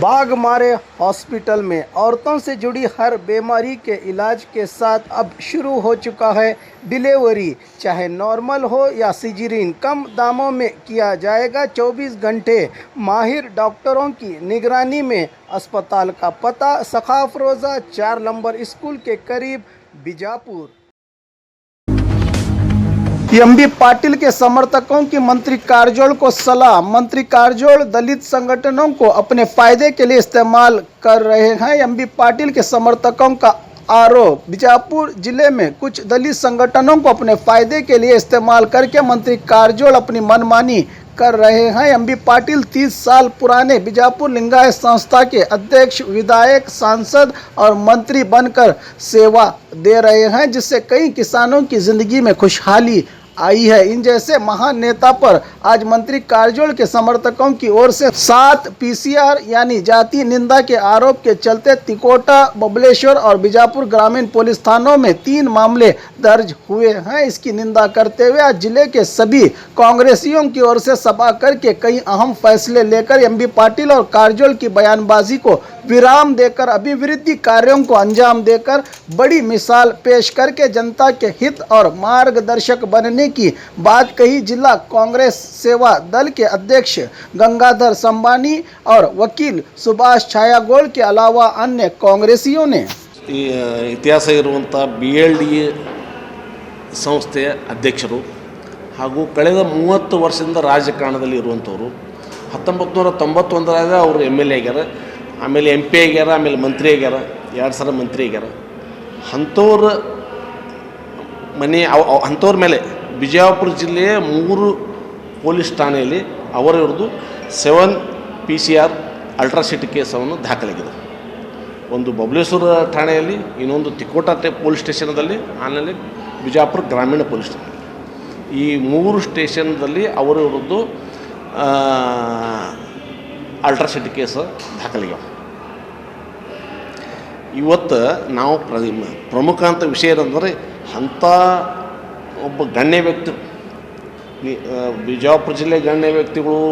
Baghmare hospital में औरतों से जुड़ी हर बीमारी के इलाज के साथ अब शुरू हो चुका है डिलीवरी। चाहे नॉर्मल हो या सिजरीन, कम दामों में किया जाएगा। 24 घंटे माहिर डॉक्टरों की निगरानी में। अस्पताल का पता सखाफ रोज़ा 4 नंबर स्कूल के करीब, बीजापुर। एमबी पाटिल के समर्थकों की मंत्री कारजोल को सलाह। मंत्री कारजोल दलित संगठनों को अपने फायदे के लिए इस्तेमाल कर रहे हैं। एमबी पाटिल के समर्थकों का आरोप। बीजापुर जिले में कुछ दलित संगठनों को अपने फायदे के लिए इस्तेमाल करके मंत्री कारजोल अपनी मनमानी कर रहे हैं। एमबी पाटिल 30 साल पुराने बीजापुर लिंगायत संस्था के अध्यक्ष, विधायक, सांसद और मंत्री बनकर सेवा दे रहे हैं, जिससे कई किसानों की जिंदगी में खुशहाली आई है। इन जैसे महान नेता पर आज मंत्री कारजोल के समर्थकों की ओर से 7 पीसीआर यानी जाति निंदा के आरोप के चलते तिकोटा, बबलेश्वर और बीजापुर ग्रामीण पुलिस थानों में 3 मामले दर्ज हुए हैं। इसकी निंदा करते हुए आज जिले के सभी कांग्रेसियों की ओर से सभा करके कई अहम फैसले लेकर एमबी पाटिल और कारजोल की बयानबाजी को विराम देकर अभिवृद्धि कार्यों को अंजाम देकर बड़ी मिसाल पेश करके जनता के हित और मार्गदर्शक बनने की बात कही। जिला कांग्रेस सेवा दल के अध्यक्ष गंगाधर संबानी और वकील सुभाष छायागोल के अलावा अन्य कांग्रेसियों ने इतिहास इरुವಂತ BLD ಸಂಸ್ಥೆಯ ಅಧ್ಯಕ್ಷರು ಹಾಗೂ ಕಳೆದ 30 ವರ್ಷದಿಂದ ರಾಜಕಾರಣದಲ್ಲಿ ಇರುವಂತವರು 1991 ಅವರು MLA ಆಗ್ಯಾರ, ಆಮೇಲೆ MP ಆಗ್ಯಾರ, ಆಮೇಲೆ ಮಂತ್ರಿ ಆಗ್ಯಾರ, 2 ಸಲ ಮಂತ್ರಿ ಆಗ್ಯಾರ. ಅಂಥವ್ರ ಮೇಲೆ ಬಿಜಾಪುರ ಜಿಲ್ಲೆಯ 3 ಪೊಲೀಸ್ ಠಾಣೆಯಲ್ಲಿ ಅವರವ್ರದ್ದು 7 PCR ಅಲ್ಟ್ರಾಸಿಟಿ ಕೇಸನ್ನು ದಾಖಲಾಗಿದೆ. ಒಂದು ಬಬಲೇಶ್ವರ ಠಾಣೆಯಲ್ಲಿ, ಇನ್ನೊಂದು ತಿಕೋಟಾ ಪೊಲೀಸ್ ಸ್ಟೇಷನ್ದಲ್ಲಿ, ಆಮೇಲೆ ಬಿಜಾಪುರ ಗ್ರಾಮೀಣ ಪೊಲೀಸ್ ಠಾಣೆ. ಈ 3 ಸ್ಟೇಷನ್ದಲ್ಲಿ ಅವರ ವಿರುದ್ಧ ಅಲ್ಟ್ರಾಸಿಟಿ ಕೇಸ್ ದಾಖಲಾಗ್ಯಾವ. ಇವತ್ತು ನಾವು ಪ್ರಮುಖ ಅಂತ ವಿಷಯ ಏನಂದರೆ, ಅಂಥ ಒಬ್ಬ ಗಣ್ಯ ವ್ಯಕ್ತಿ, ಬಿಜಾಪುರ ಜಿಲ್ಲೆ ಗಣ್ಯ ವ್ಯಕ್ತಿಗಳು,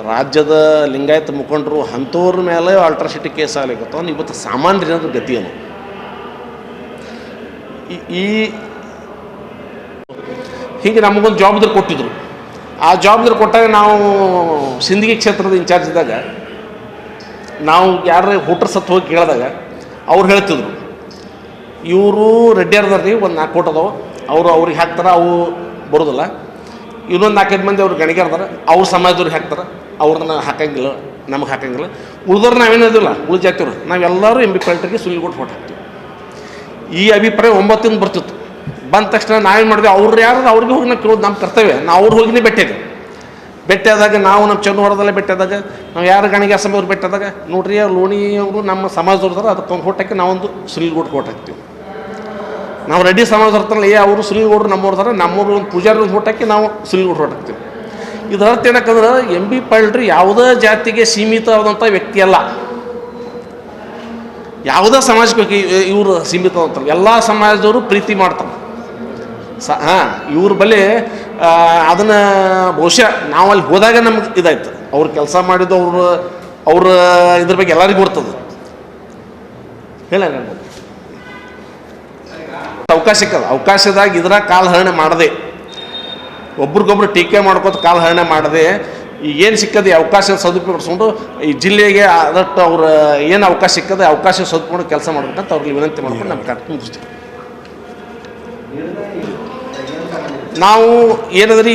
ರಾಜ್ಯದ ಲಿಂಗಾಯತ ಮುಖಂಡರು, ಅಂಥವ್ರ ಮೇಲೆ ಅಲ್ಟ್ರಾಸಿಟಿ ಕೇಸ್ ಆಗ್ಲಿಕ್ಕತ್ತವ. ಇವತ್ತು ಸಾಮಾನ್ಯರ ಗತಿಯನ್ನು ಹೀಗೆ ನಮಗೊಂದು ಜವಾಬ್ದಾರಿ ಕೊಟ್ಟಿದ್ರು. ಆ ಜವಾಬ್ದಾರಿ ಕೊಟ್ಟಾಗ ನಾವು ಸಿಂದಗಿ ಕ್ಷೇತ್ರದ ಇನ್ಚಾರ್ಜ್ ಇದ್ದಾಗ ನಾವು ಯಾರು ಹೋಟ್ರ್ ಸತ್ತು ಹೋಗಿ ಕೇಳಿದಾಗ ಅವ್ರು ಹೇಳ್ತಿದ್ರು, ಇವರು ರೆಡ್ಡಿಯರ್ದಾರ್ರಿ, ಒಂದು 4 ಕೋಟಿ ಅದಾವೆ, ಅವ್ರಿಗೆ ಹಾಕ್ತಾರೆ, ಅವು ಬರೋದಿಲ್ಲ. ಇನ್ನೊಂದು 4-5 ಮಂದಿ ಅವ್ರು ಗಣಿಗಾರ್ದಾರ, ಅವ್ರ ಸಮಾಜದವ್ರಿಗೆ ಹಾಕ್ತಾರೆ, ಅವ್ರನ್ನ ಹಾಕಂಗಿಲ್ಲ, ನಮಗೆ ಹಾಕಂಗಿಲ್ಲ. ಉಳಿದವ್ರು ನಾವೇನೋದಿಲ್ಲ, ಉಳಿದ ಜಾತಿಯವರು ನಾವೆಲ್ಲರೂ MB ಪಾಟಿಲ್ಗೆ ಸುಲಿಗೊಟ್ಟು ಫೋಟೋ ಹಾಕ್ತೀವಿ. ಈ ಅಭಿಪ್ರಾಯ 9 ಬರ್ತಿತ್ತು. ಬಂದ ತಕ್ಷಣ ನಾವೇನು ಮಾಡಿದ್ವಿ, ಅವ್ರು ಯಾರು ಅವ್ರಿಗೆ ಹೋಗಿ ನಾವು ಕೇಳೋದು ನಮ್ಮ ಕರ್ತವ್ಯ. ನಾವು ಅವ್ರು ಹೋಗಿನೇ ಭೇಟಿಯಾದಾಗ ನಾವು ನಮ್ಮ ಚನ್ನವರದಲ್ಲೇ ಭೇಟಿಯಾದಾಗ, ನಾವು ಯಾರು ಗಣಿಗಾರ ಸಭೆಯವ್ರು ಭೇಟಿಯಾದಾಗ, ನೋಡ್ರಿ ಲೋಣಿ ಅವರು ನಮ್ಮ ಸಮಾಜದವ್ರದಾರ, ಅದಕ್ಕೆ ಒಂದು ಫೋಟೋಕ್ಕೆ ನಾವೊಂದು ಸುಲಿಗೊಟ್ಟು ಫೋಟೋ ಹಾಕ್ತೀವಿ. ನಾವು ರೆಡ್ಡಿ ಸಮಾಜದವ್ರಲ್ಲ, ಅವರು ಸುಲಿಗೌಡರು ನಮ್ಮವ್ರದಾರ, ನಮ್ಮವ್ರು ಒಂದು ಪೂಜಾರಿ ಒಂದು ಫೋಟೋಕ್ಕೆ ನಾವು ಸುಲಿಗೊಟ್ಟು ಫೋಟೋ ಹಾಕ್ತೀವಿ. ಇದರ ಅರ್ಥ ಏನಕ್ಕಂದ್ರೆ MB ಪಾಟಿಲ್ ಯಾವುದೇ ಜಾತಿಗೆ ಸೀಮಿತವಾದಂಥ ವ್ಯಕ್ತಿ ಅಲ್ಲ, ಯಾವುದೇ ಸಮಾಜಕ್ಕೆ ಇವರು ಸೀಮಿತವಾದಂಥ ಎಲ್ಲ ಸಮಾಜದವರು ಪ್ರೀತಿ ಮಾಡ್ತಾರೆ. ಇವ್ರ ಬಳಿ ಅದನ್ನು ಬಹುಶಃ ನಾವು ಅಲ್ಲಿ ಹೋದಾಗ ನಮ್ಗೆ ಇದಾಯ್ತು. ಅವ್ರು ಕೆಲಸ ಮಾಡಿದ್ದು ಅವ್ರ ಇದ್ರ ಬಗ್ಗೆ ಎಲ್ಲರಿಗೂ ಬರ್ತದೆ. ಹೇಳ ಅವಕಾಶ ಸಿಕ್ಕದ, ಅವಕಾಶದಾಗ ಇದ್ರಾಗ ಕಾಲಹರಣೆ ಮಾಡದೆ, ಒಬ್ರಿಗೊಬ್ರು ಟೀಕೆ ಮಾಡ್ಕೋತ ಕಾಲಹರಣೆ ಮಾಡದೆ, ಈಗೇನು ಸಿಕ್ಕದೆ ಅವಕಾಶ ಸದುಪಯೋಗಿಸ್ಕೊಂಡು ಈ ಜಿಲ್ಲೆಗೆ ಅದಷ್ಟು ಅವ್ರು ಏನು ಅವಕಾಶ ಸಿಕ್ಕದೆ ಅವಕಾಶ ಸದುಕೊಂಡು ಕೆಲಸ ಮಾಡ್ಬೇಕಂತ ಅವ್ರಿಗೆ ವಿನಂತಿ ಮಾಡ್ಕೊಂಡು ನಮ್ಮ ಕಾರ್ಯಕ್ರಮ ಮುಗಿಸ್ತೀವಿ. ನಾವು ಏನಂದ್ರೆ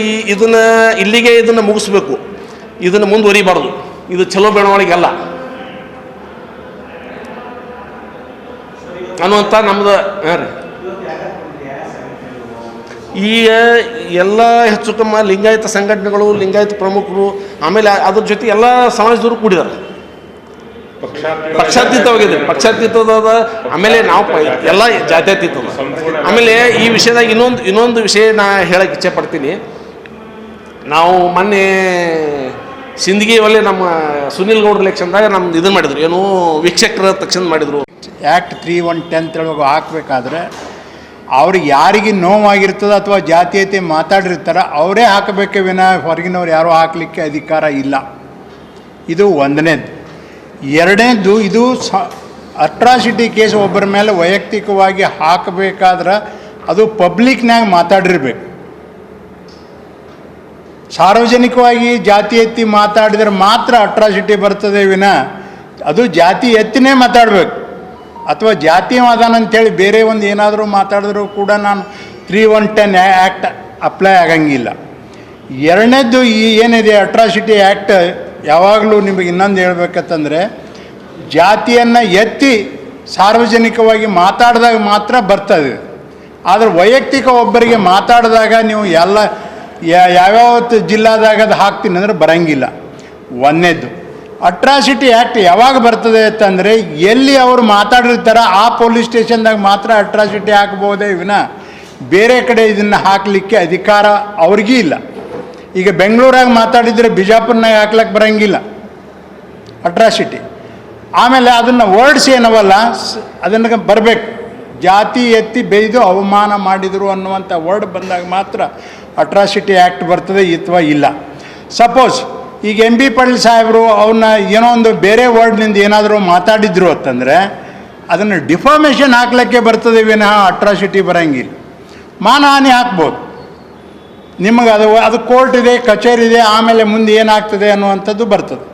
ಇದನ್ನು ಮುಗಿಸ್ಬೇಕು, ಇದನ್ನು ಮುಂದುವರಿಬಾರ್ದು. ಇದು ಚಲೋ ಬೆಳವಣಿಗೆ ಅಲ್ಲ ಅನ್ನುವಂಥ ನಮ್ಮದು ರೀ. ಈ ಎಲ್ಲ ಹೆಚ್ಚು ಕಮ್ಮ ಲಿಂಗಾಯತ ಸಂಘಟನೆಗಳು, ಲಿಂಗಾಯತ ಪ್ರಮುಖರು, ಆಮೇಲೆ ಅದ್ರ ಜೊತೆ ಎಲ್ಲ ಸಮಾಜದವರು ಕೂಡಿದ್ದಾರೆ. ಪಕ್ಷಾತೀತವಾಗಿದೆ, ಪಕ್ಷಾತೀತದ ಆಮೇಲೆ ನಾವು ಎಲ್ಲ ಜಾತ್ಯತೀತದ. ಆಮೇಲೆ ಈ ವಿಷಯದಾಗ ಇನ್ನೊಂದು ವಿಷಯ ನಾ ಹೇಳಕ್ಕೆ ಇಚ್ಛೆ ಪಡ್ತೀನಿ. ನಾವು ಮೊನ್ನೆ ಸಿಂದಗಿ ಒಳ್ಳೆ ನಮ್ಮ ಸುನಿಲ್ ಗೌಡ್ರ ಎಲೆಕ್ಷನ್ದಾಗ ನಮ್ದು ಇದನ್ನು ಮಾಡಿದ್ರು, ಏನು ವೀಕ್ಷಕರ ತಕ್ಷಣ ಮಾಡಿದರು. ಆ್ಯಕ್ಟ್ 3:110 ಹಾಕಬೇಕಾದ್ರೆ ಅವ್ರಿಗೆ ಯಾರಿಗೆ ನೋವಾಗಿರ್ತದೆ ಅಥವಾ ಜಾತೀಯತೆ ಮಾತಾಡಿರ್ತಾರೆ ಅವರೇ ಹಾಕಬೇಕೆ ವಿನ ಹೊರಗಿನವ್ರು ಯಾರೂ ಹಾಕಲಿಕ್ಕೆ ಅಧಿಕಾರ ಇಲ್ಲ. ಇದು ಒಂದನೇದು. ಎರಡನೇದು, ಇದು ಅಟ್ರಾಸಿಟಿ ಕೇಸ್ ಒಬ್ಬರ ಮೇಲೆ ವೈಯಕ್ತಿಕವಾಗಿ ಹಾಕಬೇಕಾದ್ರೆ ಅದು ಪಬ್ಲಿಕ್ನಾಗ ಮಾತಾಡಿರ್ಬೇಕು. ಸಾರ್ವಜನಿಕವಾಗಿ ಜಾತಿ ಎತ್ತಿ ಮಾತಾಡಿದ್ರೆ ಮಾತ್ರ ಅಟ್ರಾಸಿಟಿ ಬರ್ತದೆ ವಿನ ಅದು ಜಾತಿ ಎತ್ತಿನೇ ಮಾತಾಡಬೇಕು. ಅಥವಾ ಜಾತಿವಾದನ ಅಂತೇಳಿ ಬೇರೆ ಒಂದು ಏನಾದರೂ ಮಾತಾಡಿದ್ರೂ ಕೂಡ ನಾನು 310 ಆ್ಯಕ್ಟ್ ಅಪ್ಲೈ ಆಗಂಗಿಲ್ಲ. ಎರಡನೇದು ಈ ಏನಿದೆ ಅಟ್ರಾಸಿಟಿ ಆ್ಯಕ್ಟ್, ಯಾವಾಗಲೂ ನಿಮಗೆ ಇನ್ನೊಂದು ಹೇಳ್ಬೇಕಂತಂದರೆ ಜಾತಿಯನ್ನು ಎತ್ತಿ ಸಾರ್ವಜನಿಕವಾಗಿ ಮಾತಾಡಿದಾಗ ಮಾತ್ರ ಬರ್ತದೆ. ಆದರೆ ವೈಯಕ್ತಿಕ ಒಬ್ಬರಿಗೆ ಮಾತಾಡಿದಾಗ ನೀವು ಯಾವ್ಯಾವ ಜಿಲ್ಲಾದಾಗ ಅದು ಹಾಕ್ತೀನಿ ಅಂದರೆ ಬರಂಗಿಲ್ಲ. ಒಂದನೇದು. ಅಟ್ರಾಸಿಟಿ ಆ್ಯಕ್ಟ್ ಯಾವಾಗ ಬರ್ತದೆ ಅಂತಂದರೆ ಎಲ್ಲಿ ಅವರು ಮಾತಾಡಿರ್ತಾರೆ ಆ ಪೊಲೀಸ್ ಸ್ಟೇಷನ್ದಾಗ ಮಾತ್ರ ಅಟ್ರಾಸಿಟಿ ಹಾಕ್ಬೋದೇ ವಿನ ಬೇರೆ ಕಡೆ ಇದನ್ನು ಹಾಕಲಿಕ್ಕೆ ಅಧಿಕಾರ ಅವ್ರಿಗೂ ಇಲ್ಲ. ಈಗ ಬೆಂಗಳೂರಾಗ ಮಾತಾಡಿದರೆ ಬಿಜಾಪುರ್ನಾಗ ಹಾಕ್ಲಿಕ್ಕೆ ಬರೋಂಗಿಲ್ಲ ಅಟ್ರಾಸಿಟಿ. ಆಮೇಲೆ ಅದನ್ನು ವರ್ಡ್ಸ್ ಏನವಲ್ಲ ಅದನ್ನು ಬರಬೇಕು. ಜಾತಿ ಎತ್ತಿ ಬೈದು ಅವಮಾನ ಮಾಡಿದರು ಅನ್ನುವಂಥ ವರ್ಡ್ ಬಂದಾಗ ಮಾತ್ರ ಅಟ್ರಾಸಿಟಿ ಆ್ಯಕ್ಟ್ ಬರ್ತದೆ, ಅಥವಾ ಇಲ್ಲ. ಸಪೋಸ್ ಈಗ ಎಂ ಬಿ ಪಾಟೀಲ್ ಸಾಹೇಬರು ಅವನ್ನ ಏನೋ ಒಂದು ಬೇರೆ ವರ್ಡ್ನಿಂದ ಏನಾದರೂ ಮಾತಾಡಿದ್ರು ಅಂತಂದರೆ ಅದನ್ನು ಡಿಫಾಮೇಷನ್ ಹಾಕ್ಲಿಕ್ಕೆ ಬರ್ತದೆ ವಿನಃ ಅಟ್ರಾಸಿಟಿ ಬರೋಂಗಿಲ್ಲ. ಮಾನಹಾನಿ ಹಾಕ್ಬೋದು. ನಿಮಗೆ ಅದು ಕೋರ್ಟ್ ಇದೆ, ಕಚೇರಿ ಇದೆ, ಆಮೇಲೆ ಮುಂದೆ ಏನಾಗ್ತದೆ ಅನ್ನುವಂಥದ್ದು ಬರ್ತದೆ.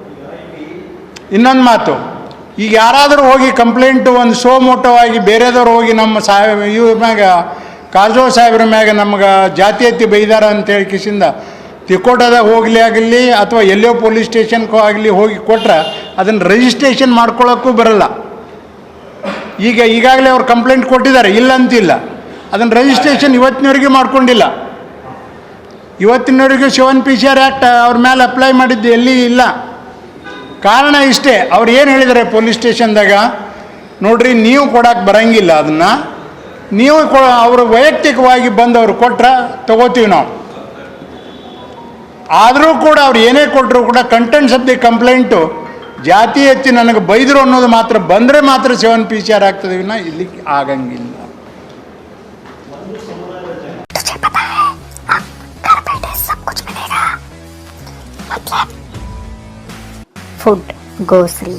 ಇನ್ನೊಂದು ಮಾತು, ಈಗ ಯಾರಾದರೂ ಹೋಗಿ ಕಂಪ್ಲೇಂಟು ಒಂದು ಸೋಮೋಟವಾಗಿ ಬೇರೆದವ್ರು ಹೋಗಿ ನಮ್ಮ ಇವ್ರ ಮ್ಯಾಗ ಕಾರಜೋಳ ಸಾಹೇಬ್ರ ಮ್ಯಾಗ ನಮ್ಗೆ ಜಾತಿ ಎತ್ತಿ ಬೈದಾರ ಅಂತೇಳಿ ಕಿಸಿಂದ ತಿಕೋಟದಾಗ ಹೋಗಲಿ ಆಗಲಿ ಅಥವಾ ಎಲ್ಲೋ ಪೊಲೀಸ್ ಸ್ಟೇಷನ್ಗೂ ಆಗಲಿ ಹೋಗಿ ಕೊಟ್ರೆ ಅದನ್ನು ರಿಜಿಸ್ಟ್ರೇಷನ್ ಮಾಡ್ಕೊಳ್ಳೋಕ್ಕೂ ಬರಲ್ಲ. ಈಗಾಗಲೇ ಅವ್ರು ಕಂಪ್ಲೇಂಟ್ ಕೊಟ್ಟಿದ್ದಾರೆ, ಇಲ್ಲ ಅಂತಿಲ್ಲ. ಅದನ್ನು ರಿಜಿಸ್ಟ್ರೇಷನ್ ಇವತ್ತಿನವರೆಗೆ ಮಾಡ್ಕೊಂಡಿಲ್ಲ. ಇವತ್ತಿನವರೆಗೂ 7 PCR ಆ್ಯಕ್ಟ್ ಅವ್ರ ಮೇಲೆ ಅಪ್ಲೈ ಮಾಡಿದ್ದು ಎಲ್ಲಿ ಇಲ್ಲ. ಕಾರಣ ಇಷ್ಟೇ, ಅವ್ರು ಏನು ಹೇಳಿದ್ದಾರೆ ಪೊಲೀಸ್ ಸ್ಟೇಷನ್ದಾಗ, ನೋಡ್ರಿ ನೀವು ಕೊಡೋಕ್ಕೆ ಬರೋಂಗಿಲ್ಲ, ಅದನ್ನು ನೀವು ಅವರು ವೈಯಕ್ತಿಕವಾಗಿ ಬಂದು ಅವ್ರು ಕೊಟ್ರೆ ತಗೋತೀವಿ ನಾವು. ಆದರೂ ಕೂಡ ಅವ್ರು ಏನೇ ಕೊಟ್ಟರು ಕೂಡ ಕಂಟೆಂಟ್ಸ್ ಆಫ್ ದಿ ಕಂಪ್ಲೇಂಟು ಜಾತಿ ಎತ್ತಿ ನನಗೆ ಬೈದರು ಅನ್ನೋದು ಮಾತ್ರ ಬಂದರೆ ಮಾತ್ರ 7 PCR ಆಗ್ತದೆ ವಿನ ಇಲ್ಲಿ ಆಗಂಗಿಲ್ಲ. Food, grocery,